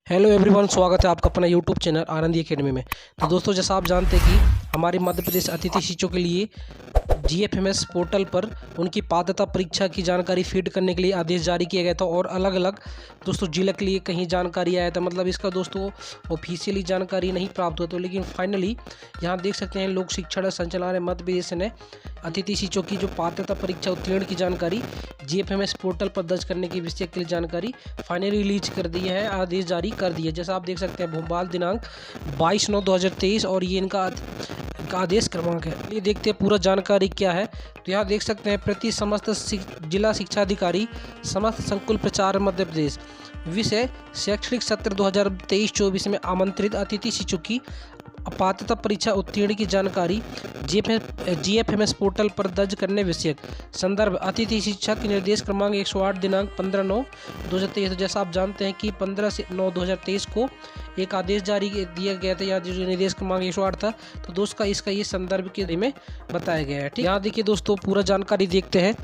Hello everyone, स्वागत है आपका अपना यूट्यूब चैनल आनंदी एकेडमी में। तो दोस्तों, जैसा आप जानते हैं कि हमारे मध्य प्रदेश अतिथि शिक्षकों के लिए GFMS पोर्टल पर उनकी पात्रता परीक्षा की जानकारी फीड करने के लिए आदेश जारी किया गया था और अलग अलग दोस्तों जिले के लिए कहीं जानकारी आया था। मतलब इसका दोस्तों ऑफिशियली जानकारी नहीं प्राप्त हुआ, तो लेकिन फाइनली यहाँ देख सकते हैं लोक शिक्षण संचालनालय मध्य प्रदेश ने अतिथि शिक्षकों की जो पात्रता परीक्षा उत्तीर्ण की जानकारी GFMS पोर्टल पर दर्ज करने की विषय के लिए जानकारी फाइनली रिलीज कर दी है, आदेश जारी कर दिया। जैसा आप देख सकते हैं भोपाल दिनांक 22/9/2023 और ये इनका आदेश क्रमांक है। ये देखते हैं पूरा जानकारी क्या है। तो यहाँ देख सकते हैं प्रति समस्त जिला शिक्षा अधिकारी समस्त संकुल प्रचार मध्य प्रदेश, विषय शैक्षणिक सत्र 2023-24 में आमंत्रित अतिथि शिक्षकों की पात्रता परीक्षा उत्तीर्ण की जानकारी GFMS पोर्टल पर दर्ज करने विषयक संदर्भ अतिथि शिक्षक निर्देश क्रमांक 108 दिनांक 15/9/2023। जैसा आप जानते हैं कि 15/9/2023 को एक आदेश जारी दिया गया था, या जो निर्देश क्रमांक 108 था, तो दोस्त का इसका ये संदर्भ के में बताया गया है। ठीक, यहाँ देखिए दोस्तों पूरा जानकारी देखते हैं।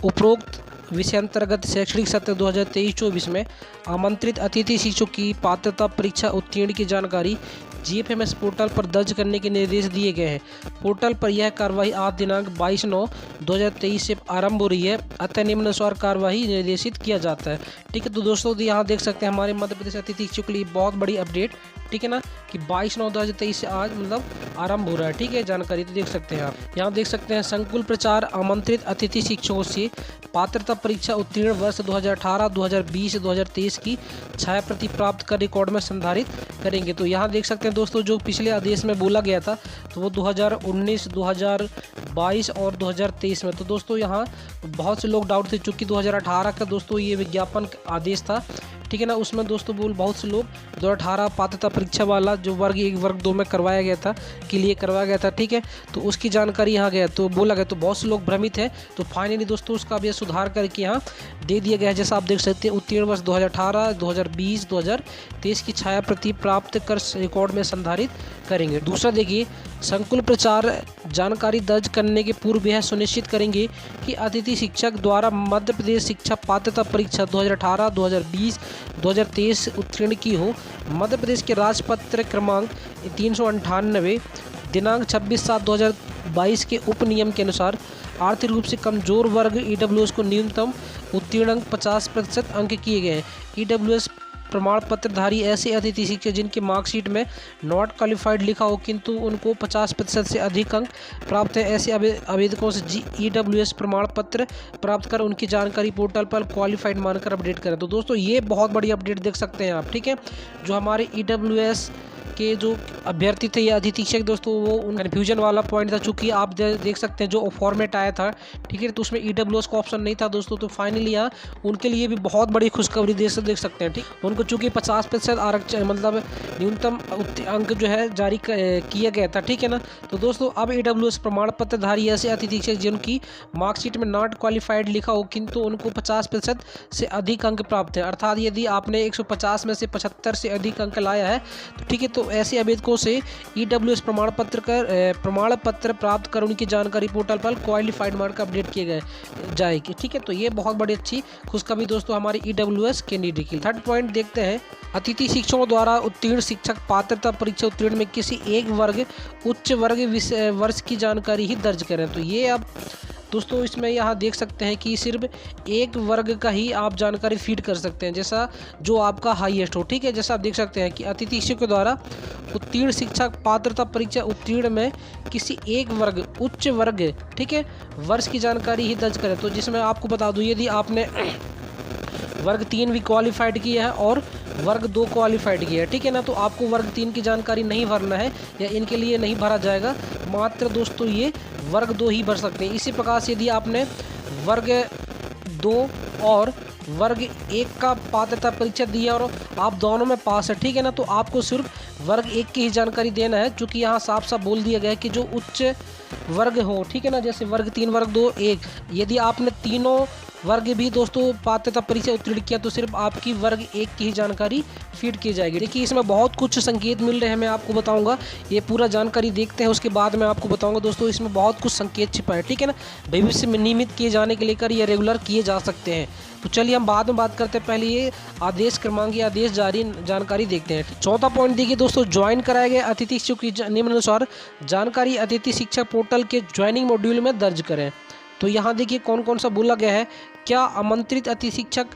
उपरोक्त विषय अंतर्गत शैक्षणिक सत्र 2023-24 में आमंत्रित अतिथि शिक्षकों की पात्रता परीक्षा उत्तीर्ण की जानकारी GFMS पोर्टल पर दर्ज करने के निर्देश दिए गए हैं। पोर्टल पर यह कार्रवाई आज दिनांक 22/9/2023 से आरंभ हो रही है, अतः निम्नानुसार कार्रवाई निर्देशित किया जाता है। ठीक है, तो दोस्तों यहाँ देख सकते हैं हमारे मध्य प्रदेश अतिथि शिक्षकों के लिए बहुत बड़ी अपडेट, ठीक है ना, कि 22/9/2023 से आज मतलब आरंभ हो रहा है। ठीक है, जानकारी तो देख सकते हैं आप। यहाँ देख सकते हैं संकुल प्रचार आमंत्रित अतिथि शिक्षकों से पात्रता परीक्षा उत्तीर्ण वर्ष 2018, 2020, 2023 की छाया प्रति प्राप्त कर रिकॉर्ड में संधारित करेंगे। तो यहाँ देख सकते हैं दोस्तों जो पिछले आदेश में बोला गया था तो वो 2019, 2022 और 2023 में। तो दोस्तों यहाँ बहुत से लोग डाउट थे, चूँकि 2018 का दोस्तों ये विज्ञापन आदेश था, ठीक है ना, उसमें दोस्तों बहुत से लोग 2018 पात्रता परीक्षा वाला जो वर्ग 1 वर्ग 2 में करवाया गया था के लिए करवाया गया था। ठीक है, तो उसकी जानकारी यहाँ गया तो बोला गया, तो बहुत से लोग भ्रमित है। तो फाइनली दोस्तों उसका भी सुधार करके यहाँ दे दिया गया है। जैसा आप देख सकते हैं उत्तीर्ण वर्ष 2018, 2020, 2023 की छाया प्रति प्राप्त कर रिकॉर्ड में संधारित करेंगे। दूसरा देखिए, संकुल प्रचार जानकारी दर्ज करने के पूर्व यह सुनिश्चित करेंगे कि अतिथि शिक्षक द्वारा मध्य प्रदेश शिक्षा पात्रता परीक्षा 2018, 2020, 2023 उत्तीर्ण की हो। मध्य प्रदेश के राजपत्र क्रमांक 398 दिनांक 26/7/2022 के उप नियम के अनुसार आर्थिक रूप से कमजोर वर्ग EWS को न्यूनतम उत्तीर्ण अंक 50% अंक किए गए हैं। EWS प्रमाण पत्रधारी ऐसे अतिथि शिक्षक जिनकी मार्कशीट में नॉट क्वालिफाइड लिखा हो किंतु उनको 50% से अधिक अंक प्राप्त है, ऐसे आवेदकों से EWS प्रमाण पत्र प्राप्त कर उनकी जानकारी पोर्टल पर क्वालिफाइड मानकर अपडेट करें। तो दोस्तों ये बहुत बड़ी अपडेट देख सकते हैं आप। ठीक है, जो हमारे EWS के जो अभ्यर्थी थे या अतिथि शिक्षक दोस्तों, वो उन कन्फ्यूजन वाला पॉइंट था, चूँकि आप देख सकते हैं जो फॉर्मेट आया था, ठीक है, तो उसमें EWS का ऑप्शन नहीं था दोस्तों। तो फाइनली यहाँ उनके लिए भी बहुत बड़ी खुशखबरी देख सकते हैं। ठीक, उनको चूँकि 50% आरक्षण मतलब न्यूनतम अंक जो है जारी किया गया था, ठीक है ना। तो दोस्तों अब EWS प्रमाण पत्रधारी ऐसे अतिथि शिक्षक जिनकी मार्कशीट में नॉट क्वालिफाइड लिखा हो किंतु उनको 50% से अधिक अंक प्राप्त है, अर्थात यदि आपने 150 में से 75 से अधिक अंक लाया है तो ठीक है, तो ऐसे आवेदकों से EWS प्रमाण पत्र प्राप्त कर उनकी जानकारी पोर्टल पर क्वालिफाइड मार्क अपडेट किए जाएगी। ठीक है, तो ये बहुत बड़ी अच्छी खुशखबरी दोस्तों हमारे EWS कैंडिडेट की। थर्ड पॉइंट देखते हैं, अतिथि शिक्षकों द्वारा उत्तीर्ण शिक्षक पात्रता परीक्षा उत्तीर्ण में किसी एक वर्ग उच्च वर्ग वर्ष की जानकारी ही दर्ज करें। तो ये अब दोस्तों इसमें यहाँ देख सकते हैं कि सिर्फ एक वर्ग का ही आप जानकारी फीड कर सकते हैं, जैसा जो आपका हाईएस्ट हो। ठीक है, जैसा आप देख सकते हैं कि अतिथि शिक्षकों द्वारा उत्तीर्ण शिक्षक पात्रता परीक्षा उत्तीर्ण में किसी एक वर्ग उच्च वर्ग, ठीक है, वर्ष की जानकारी ही दर्ज करें। तो जिसमें आपको बता दूँ, यदि आपने वर्ग 3 भी क्वालिफाइड किया है और वर्ग 2 क्वालिफाइड किया है, ठीक है ना, तो आपको वर्ग 3 की जानकारी नहीं भरना है या इनके लिए नहीं भरा जाएगा, मात्र दोस्तों ये वर्ग 2 ही भर सकते हैं। इसी प्रकार से यदि आपने वर्ग 2 और वर्ग 1 का पात्रता परीक्षा दिया और आप दोनों में पास है, ठीक है ना, तो आपको सिर्फ वर्ग 1 की ही जानकारी देना है, क्योंकि यहाँ साफ साफ बोल दिया गया है कि जो उच्च वर्ग हो, ठीक है ना, जैसे वर्ग 3, वर्ग 2, 1, यदि आपने तीनों वर्ग भी दोस्तों पात्रता परीक्षा उत्तीर्ण किया तो सिर्फ आपकी वर्ग 1 की ही जानकारी फीड की जाएगी। देखिए इसमें बहुत कुछ संकेत मिल रहे हैं, मैं आपको बताऊंगा, ये पूरा जानकारी देखते हैं उसके बाद मैं आपको बताऊंगा दोस्तों। इसमें बहुत कुछ संकेत छिपा है, ठीक है ना, भविष्य में नियमित किए जाने के लेकर ये रेगुलर किए जा सकते हैं। तो चलिए हम बाद में बात करते हैं, पहले ये आदेश क्रमांक या आदेश जारी जानकारी देखते हैं। चौथा पॉइंट देखिए दोस्तों, ज्वाइन कराए गए अतिथि शिक्षक की निम्नानुसार जानकारी अतिथि शिक्षक पोर्टल के ज्वाइनिंग मॉड्यूल में दर्ज करें। तो यहाँ देखिए कौन कौन सा बोला गया है। क्या आमंत्रित अतिथि शिक्षक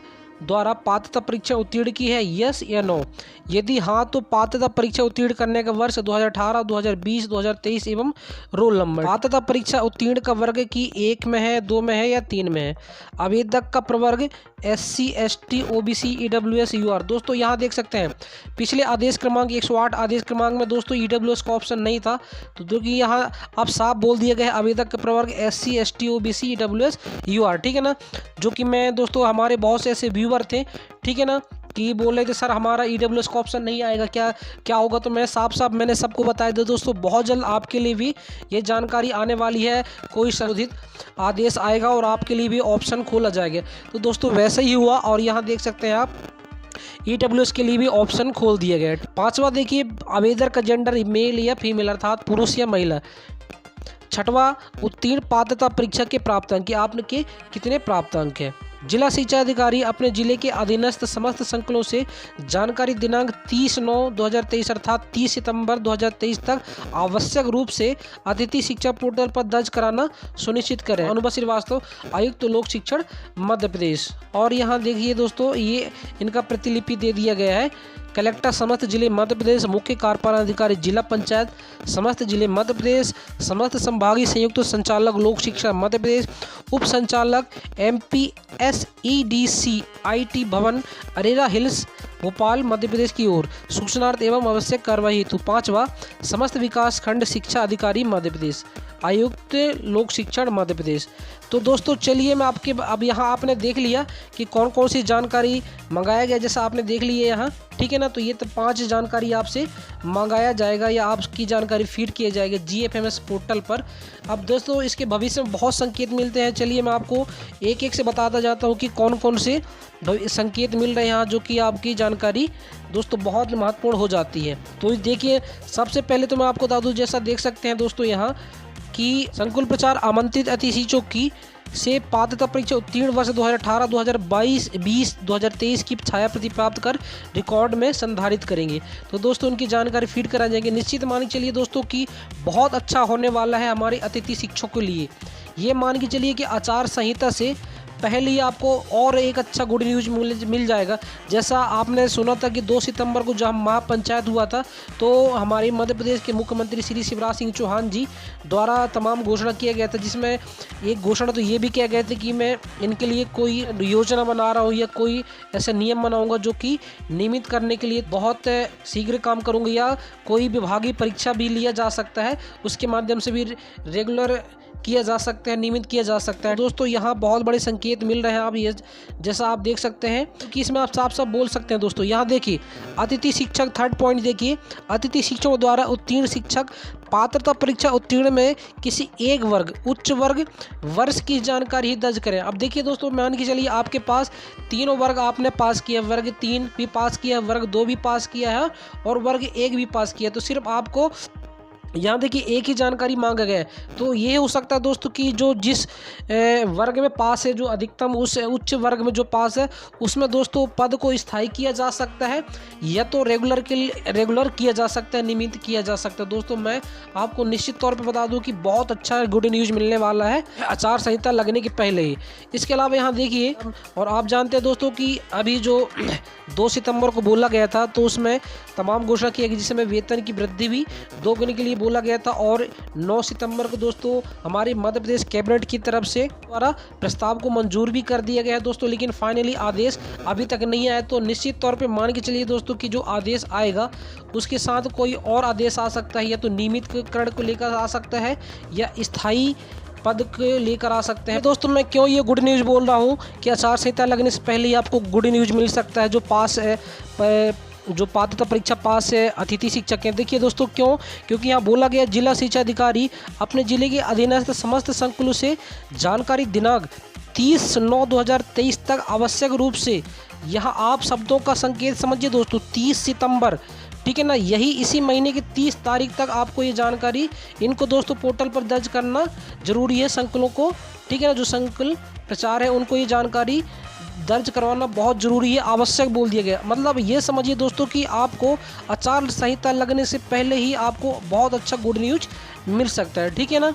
द्वारा पात्रता परीक्षा उत्तीर्ण की है, यस या नो? यदि हाँ तो पात्रता परीक्षा उत्तीर्ण करने का वर्ष 2018, 2020, 2023 एवं रोल नंबर। पात्रता परीक्षा उत्तीर्ण का वर्ग की 1 में है, 2 में है या 3 में है। आवेदक का प्रवर्ग SC, ST, OBC, EWS, UR। दोस्तों यहाँ देख सकते हैं पिछले आदेश क्रमांक 108 आदेश क्रमांक में दोस्तों EWS का ऑप्शन नहीं था, तो जो कि यहाँ अब साफ बोल दिया गया है आवेदक का प्रवर्ग SC, ST, OBC, EWS, UR, ठीक है ना। जो कि मैं दोस्तों हमारे बहुत से ऐसे व्यूअर थे, ठीक है ना, कि बोल रहे थे सर हमारा EWS का ऑप्शन नहीं आएगा, क्या होगा। तो मैं साफ मैंने सबको बताया था दोस्तों, बहुत जल्द आपके लिए भी ये जानकारी आने वाली है, कोई संशोधित आदेश आएगा और आपके लिए भी ऑप्शन खोला जाएगा। तो दोस्तों वैसे ही हुआ और यहाँ देख सकते हैं आप EWS के लिए भी ऑप्शन खोल दिया गया। पांचवा देखिए, आवेदक का जेंडर मेल या फीमेल अर्थात पुरुष या महिला। छठवां, उत्तीर्ण पात्रता परीक्षा के प्राप्तांक, आपके कितने प्राप्तांक है। जिला शिक्षा अधिकारी अपने जिले के अधीनस्थ समस्त संकुलों से जानकारी दिनांक 30/9/2023 अर्थात 30 सितंबर 2023 तक आवश्यक रूप से अतिथि शिक्षा पोर्टल पर दर्ज कराना सुनिश्चित करें। अनुभव श्रीवास्तव, आयुक्त लोक शिक्षण मध्य प्रदेश। और यहाँ देखिए दोस्तों ये इनका प्रतिलिपि दे दिया गया है। कलेक्टर समस्त जिले मध्य प्रदेश, मुख्य कार्यपालन अधिकारी जिला पंचायत समस्त जिले मध्य प्रदेश, समस्त संभागीय संयुक्त संचालक लोक शिक्षा मध्य प्रदेश, उप संचालक MPSEDC IT भवन अरेरा हिल्स भोपाल मध्य प्रदेश की ओर सूचनार्थ एवं आवश्यक कार्रवाई हेतु। पांचवा, समस्त विकास खंड शिक्षा अधिकारी मध्य प्रदेश, आयुक्त लोक शिक्षण मध्य प्रदेश। तो दोस्तों चलिए मैं आपके अब यहाँ आपने देख लिया कि कौन कौन सी जानकारी मंगाया गया, जैसा आपने देख लिया यहाँ, ठीक है ना। तो ये तो 5 जानकारी आपसे मंगाया जाएगा या आपकी जानकारी फीड किया जाएगा GFMS पोर्टल पर। अब दोस्तों इसके भविष्य में बहुत संकेत मिलते हैं, चलिए मैं आपको एक एक से बताता जाता हूँ कि कौन कौन से संकेत मिल रहे हैं यहाँ, जो कि आपकी जानकारी दोस्तों बहुत महत्वपूर्ण हो जाती है। तो देखिए सबसे पहले तो मैं आपको बता दूँ, जैसा देख सकते हैं दोस्तों यहाँ कि संकुल प्रचार आमंत्रित अतिथि शिक्षक की से पात्रता परीक्षा उत्तीर्ण वर्ष 2018, 2022, 20, 2023 की छाया प्रति प्राप्त कर रिकॉर्ड में संधारित करेंगे। तो दोस्तों उनकी जानकारी फीड करा जाएंगे। निश्चित मान के चलिए दोस्तों कि बहुत अच्छा होने वाला है हमारे अतिथि शिक्षकों के लिए। ये मान के चलिए कि आचार संहिता से पहले ही आपको और एक अच्छा गुड न्यूज़ मिल जाएगा। जैसा आपने सुना था कि 2 सितंबर को जब महापंचायत हुआ था तो हमारे मध्य प्रदेश के मुख्यमंत्री श्री शिवराज सिंह चौहान जी द्वारा तमाम घोषणा किया गया था, जिसमें एक घोषणा तो ये भी किया गया था कि मैं इनके लिए कोई योजना बना रहा हूँ या कोई ऐसा नियम बनाऊँगा जो कि नियमित करने के लिए बहुत शीघ्र काम करूँगा, या कोई विभागीय परीक्षा भी लिया जा सकता है, उसके माध्यम से भी रेगुलर किया जा सकता है, नियमित किया जा सकता है। दोस्तों यहाँ बहुत बड़े संकेत मिल रहे हैं, आप ये जैसा आप देख सकते हैं कि इसमें आप साफ बोल सकते हैं। दोस्तों यहाँ देखिए अतिथि शिक्षक, थर्ड पॉइंट देखिए, अतिथि शिक्षकों द्वारा उत्तीर्ण शिक्षक पात्रता परीक्षा उत्तीर्ण में किसी एक वर्ग उच्च वर्ग वर्ष की जानकारी ही दर्ज करें। अब देखिए दोस्तों मान के चलिए आपके पास तीनों वर्ग आपने पास किया, वर्ग 3 भी पास किया, वर्ग 2 भी पास किया है और वर्ग 1 भी पास किया, तो सिर्फ आपको यहाँ देखिए एक ही जानकारी मांगा गया है। तो ये हो सकता है दोस्तों कि जो जिस वर्ग में पास है, जो अधिकतम उस उच्च वर्ग में जो पास है, उसमें दोस्तों पद को स्थायी किया जा सकता है या तो रेगुलर किया जा सकता है, नियमित किया जा सकता है। दोस्तों मैं आपको निश्चित तौर पे बता दूं कि बहुत अच्छा गुड न्यूज़ मिलने वाला है आचार संहिता लगने के पहले ही। इसके अलावा यहाँ देखिए, और आप जानते हैं दोस्तों कि अभी जो 2 सितंबर को बोला गया था तो उसमें तमाम घोषणा किया गई, जिसमें वेतन की वृद्धि भी 2 गुने के लिए बोला गया था। और 9 सितंबर को दोस्तों हमारे मध्य प्रदेश कैबिनेट की तरफ से द्वारा प्रस्ताव को मंजूर भी कर दिया गया है दोस्तों, लेकिन फाइनली आदेश अभी तक नहीं आया। तो निश्चित तौर पे मान के चलिए दोस्तों कि जो आदेश आएगा उसके साथ कोई और आदेश आ सकता है, या तो नियमितकरण को लेकर आ सकता है या स्थायी पद को लेकर आ सकते हैं। दोस्तों मैं क्यों ये गुड न्यूज़ बोल रहा हूँ कि आचार संहिता लगने से पहले ही आपको गुड न्यूज़ मिल सकता है जो पास है, जो पात्रता परीक्षा पास है अतिथि शिक्षक हैं। देखिए दोस्तों क्योंकि यहाँ बोला गया जिला शिक्षा अधिकारी अपने जिले के अधीनस्थ समस्त संकुलों से जानकारी दिनांक 30/9/2023 तक आवश्यक रूप से, यहाँ आप शब्दों का संकेत समझिए दोस्तों, 30 सितंबर, ठीक है ना, यही इसी महीने की 30 तारीख तक आपको ये जानकारी इनको दोस्तों पोर्टल पर दर्ज करना जरूरी है संकुलों को, ठीक है ना। जो संकुल प्रचार है उनको ये जानकारी दर्ज करवाना बहुत ज़रूरी है, आवश्यक बोल दिया गया। मतलब ये समझिए दोस्तों कि आपको आचार संहिता लगने से पहले ही आपको बहुत अच्छा गुड न्यूज मिल सकता है, ठीक है ना।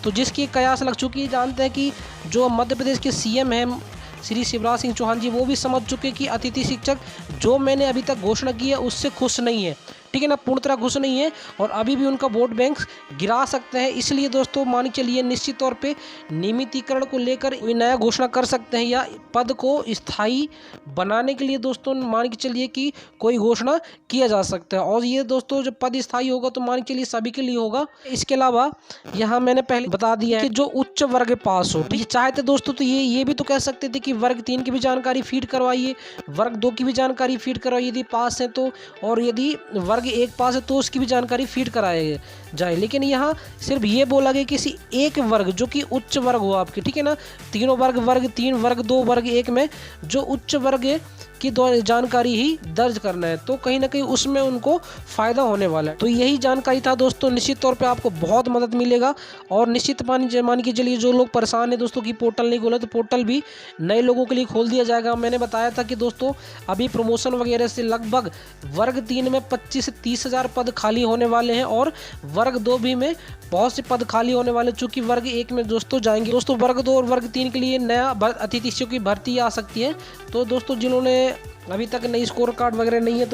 तो जिसकी कयास लग चुकी है, जानते हैं कि जो मध्य प्रदेश के सीएम हैं श्री शिवराज सिंह चौहान जी, वो भी समझ चुके कि अतिथि शिक्षक जो मैंने अभी तक घोषणा की है उससे खुश नहीं है, ठीक है ना, पूर्ण तरह खुश नहीं है और अभी भी उनका वोट बैंक गिरा सकते हैं। इसलिए दोस्तों मान के चलिए निश्चित तौर पे नियमितीकरण को लेकर नया घोषणा कर सकते हैं या पद को स्थायी बनाने के लिए दोस्तों मान के चलिए कि कोई घोषणा किया जा सकता है। और ये दोस्तों जब पद स्थायी होगा तो मान के चलिए सभी के लिए होगा। इसके अलावा यहाँ मैंने पहले बता दिया है कि जो उच्च वर्ग पास हो, ये चाहते दोस्तों तो ये भी तो कह सकते थे कि वर्ग 3 की भी जानकारी फीड करवाइए, वर्ग 2 की भी जानकारी फीड करवाइए यदि पास है तो, और यदि वर्ग 1 पास है तो उसकी भी जानकारी फीड कराया जाए। लेकिन यहाँ सिर्फ ये बोला गया किसी एक वर्ग जो कि उच्च वर्ग हो आपके, ठीक है ना, तीनों वर्ग, वर्ग 3, वर्ग 2, वर्ग 1 में जो उच्च वर्ग है की जानकारी ही दर्ज करना है, तो कहीं ना कहीं उसमें उनको फ़ायदा होने वाला है। तो यही जानकारी था दोस्तों, निश्चित तौर पे आपको बहुत मदद मिलेगा। और निश्चित मान के चलिए जो लोग परेशान हैं दोस्तों कि पोर्टल नहीं खोला, तो पोर्टल भी नए लोगों के लिए खोल दिया जाएगा। मैंने बताया था कि दोस्तों अभी प्रमोशन वगैरह से लगभग वर्ग 3 में 25 से 30 हज़ार पद खाली होने वाले हैं और वर्ग 2 भी में बहुत से पद खाली होने वाले, चूँकि वर्ग 1 में दोस्तों जाएंगे। दोस्तों वर्ग 2 और वर्ग 3 के लिए नया अतिथि शिक्षकों की भर्ती आ सकती है। तो दोस्तों जिन्होंने अभी तक नई स्कोर कार्ड वगैरह नहीं है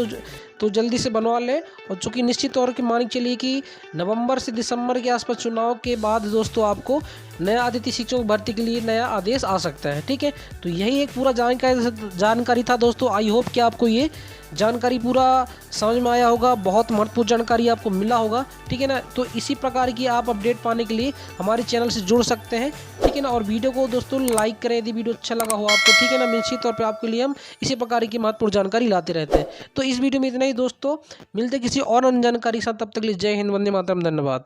तो जल्दी से बनवा लें। और चूँकि निश्चित तौर की मान चलिए कि नवंबर से दिसंबर के आसपास चुनाव के बाद दोस्तों आपको नया अतिथि शिक्षकों भर्ती के लिए नया आदेश आ सकता है, ठीक है। तो यही एक पूरा जानकारी था दोस्तों। आई होप कि आपको ये जानकारी पूरा समझ में आया होगा, बहुत महत्वपूर्ण जानकारी आपको मिला होगा, ठीक है ना। तो इसी प्रकार की आप अपडेट पाने के लिए हमारे चैनल से जुड़ सकते हैं, ठीक है ना। और वीडियो को दोस्तों लाइक करें यदि वीडियो अच्छा लगा हो आपको, ठीक है ना। निश्चित तौर पे आपके लिए हम इसी प्रकार की महत्वपूर्ण जानकारी लाते रहते हैं। तो इस वीडियो में इतना ही दोस्तों, मिलते किसी और अन्य जानकारी के साथ, तब तक के लिए जय हिंद, वंदे मातरम, धन्यवाद।